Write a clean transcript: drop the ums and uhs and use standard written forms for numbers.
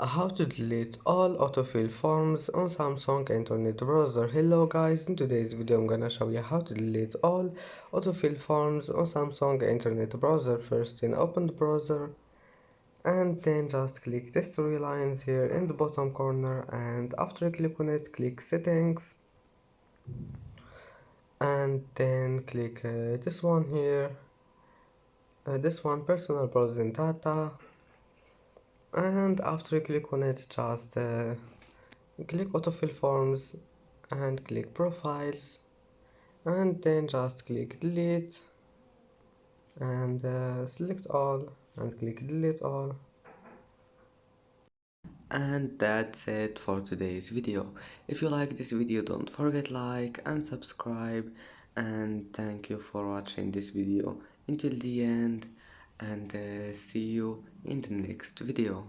How to delete all autofill forms on Samsung Internet Browser. Hello guys, in today's video I'm gonna show you how to delete all autofill forms on Samsung Internet Browser. First, then open the browser and then just click these three lines here in the bottom corner, and after you click on it, click settings and then click this one here, this one, personal browsing data, and after you click on it, just click autofill forms and click profiles and then just click delete and select all and click delete all. And that's it for today's video. If you like this video, don't forget like and subscribe, and thank you for watching this video until the end, and see you in the next video.